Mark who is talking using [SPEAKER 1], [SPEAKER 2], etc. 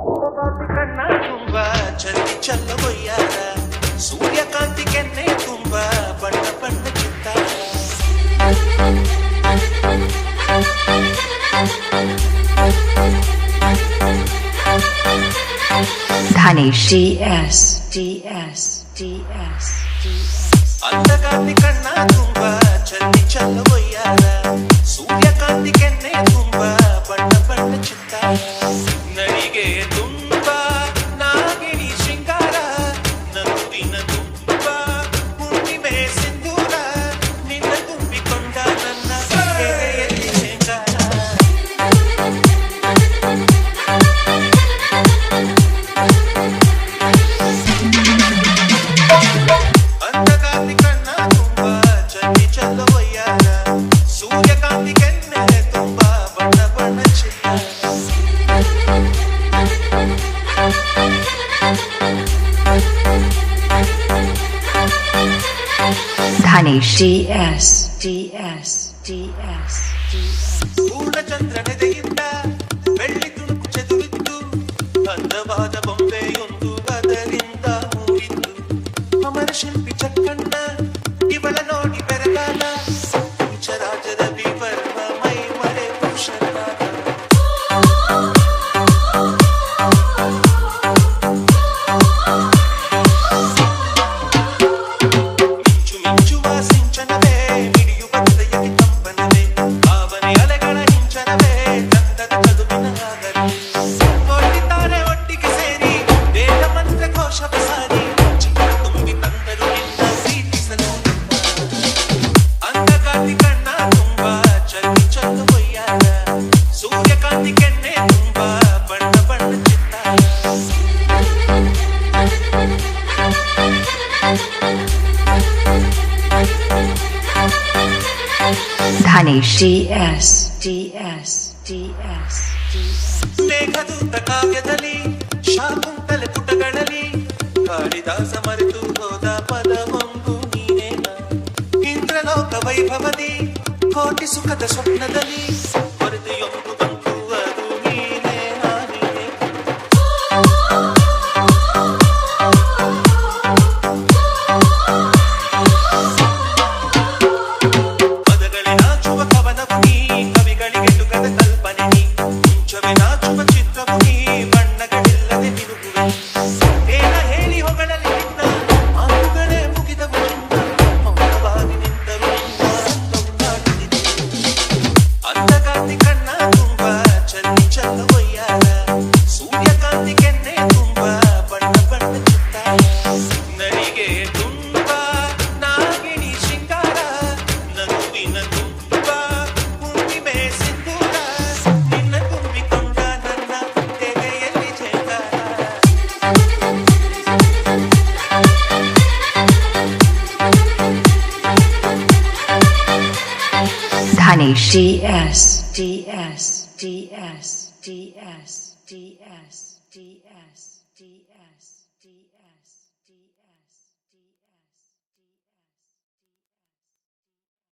[SPEAKER 1] ಕಣ್ಣ ತುಂಬ ಚಲ್ಲಿ ಚಲ್ಲಬೊಯ್ಯಾರ ಸೂರ್ಯಕಾಂತಿ ಕೆನ್ನೆ ತುಂಬ ಬಣ್ಣ ಬಣ್ಣ ಚಿತ್ತಾರ
[SPEAKER 2] Dhanesh DS
[SPEAKER 1] ಅಂಧಕಾಂತಿ ಕಣ್ಣ ತುಂಬ ಚಲ್ಲಿ ಚಲ್ಲಬೊಯ್ಯಾರ ಸೂರ್ಯಕಾಂತಿ ಕೆನ್ನೆ ತುಂಬ ಬಣ್ಣ ಬಣ್ಣ ಚಿತ್ತಾರ ನಡಿಗೆ ತುಂಬ ನಾಗಿಣಿ ಶೃಂಗಾರ ನಗುವಿನ ತುಂಬ ಹುಣ್ಣಿಮೆ ಸಿಂಧೂರ ನಿನ್ನ ತುಂಬಿಕೊಂಡ ನನ್ನ ಎದೆಯಲ್ಲಿ ಶೃಂಗಾರ ಅಂಧಕಾಂತಿ ಕಣ್ಣ ತುಂಬ ಚಲ್ಲಿ ಚಲ್ಲಬೊಯ್ಯಾರ ಸೂರ್ಯಕಾಂತಿ ಕೆನ್ನೆ ತುಂಬ ಬಣ್ಣ ಬಣ್ಣ ಚಿತ್ತಾರ
[SPEAKER 2] Dhanesh DS
[SPEAKER 1] ಪೂರ್ಣಚಂದ್ರನೆದೆಯಿಂದ ಬೆಳ್ಳಿ ತುಣುಕು ಚೆದುರಿದ್ದು ಅಂದವಾದ ಬೊಂಬೆಯೊಂದು ಅದರಿಂದ ಮೂಡಿದ್ದು ಅಮರ ಶಿಲ್ಪಿ ಚಕ್ಕಣ್ಣ ಇವಳ ನೋಡಿ ಬೆರಗಾಲ ಪಂಚರಾಜದ ವಿವರ್ಮ ಮೈ ಮರೆತು ಶರಣಾಗ ಮಿಂಚು ಮಿಂಚುವ ಸಿಂಚನವೇ ಮಿಡಿಯುವ ಹೃದಯಕ್ಕೆ ಕಂಪನವೇ ಭಾವನೆ ಅಲೆಗಳ ಹಿಂಚನವೇ ಚಂದದ ಚದುವಿನ ಆಗಲಿ ಹೊರಟಿದ್ದಾರೆ ಒಟ್ಟಿಗೆ ಸೇರಿ ವೇದ ಮಂತ್ರ ಘೋಷವ ಸಾರಿ ಚಿನ್ನ ತುಂಬಿ ತಂದರು ನಿನ್ನ ಪ್ರೀತಿಸಲು ಅಂಧಕಾಂತಿ ಕಣ್ಣ ತುಂಬ ಚಲ್ಲಿ ಚಲ್ಲಬೊಯ್ಯಾರ ಸೂರ್ಯಕಾಂತಿ ಕೆನ್ನೆ ತುಂಬ ಬಣ್ಣ ಬಣ್ಣ ಚಿತ್ತಾರ
[SPEAKER 2] Dhanesh DS
[SPEAKER 1] ಮೇಘದೂತ ಕಾವ್ಯದಲ್ಲಿ ಶಾಕುಂತಲೆ ಪುಟಗಳಲ್ಲಿ ಕಾಳಿದಾಸ ಮರೆತು ಹೋದ ಪದವೊಂದು ನೀನೇನ ಇಂದ್ರಲೋಕ ವೈಭವದಿ ಕೋಟಿ ಸುಖದ ಸ್ವಪ್ನದಲ್ಲಿ ವರದಿಯೊಂದು ಬಂತು ಅದು ನೀನೇ ನಾನೇ ಪದಗಳೇ ನಾಚುವ ಕವನವು ನೀ ಕವಿಗಳಿಗೆ ಟುಕದ ಕಲ್ಪನೆ ನೀ ಮುಂಚವೇ ನಾಚುವ ಚಿತ್ರವು ನೀ ಬಣ್ಣಗಳಿಲ್ಲದೆ ತಿರುಗುವೆ ಏನ ಹೇಳಿ ಹೊಗಳಲಿ ನಿನ್ನ ಮಾತುಗಳೇ ಮುಗಿದವು ಚಿನ್ನ ಮೌನವಾಗಿ ನಿಂತರು ನಿನ್ನ ಅಂದವುಂಟಾಡುತ್ತಿದೆ ಅಂಧಕಾಂತಿ ಕಣ್ಣ ತುಂಬ ಚಲ್ಲಿ ಚಲ್ಲಬೊಯ್ಯಾರ ಸೂರ್ಯಕಾಂತಿ ಕೆನ್ನೆ ತುಂಬ ಬಣ್ಣ ಬಣ್ಣ ಚಿತ್ತಾರ ನಡಿಗೆ ತುಂಬ ನಾಗಿಣಿ ಶೃಂಗಾರ ನಗುವಿನ ತುಂಬ ಹುಣ್ಣಿಮೆ ಸಿಂಧೂರ ನಿನ್ನ ತುಂಬಿಕೊಂಡ ನನ್ನ ಎದೆಯಲ್ಲಿ ಜೇಕಾರ
[SPEAKER 2] Dhanesh DS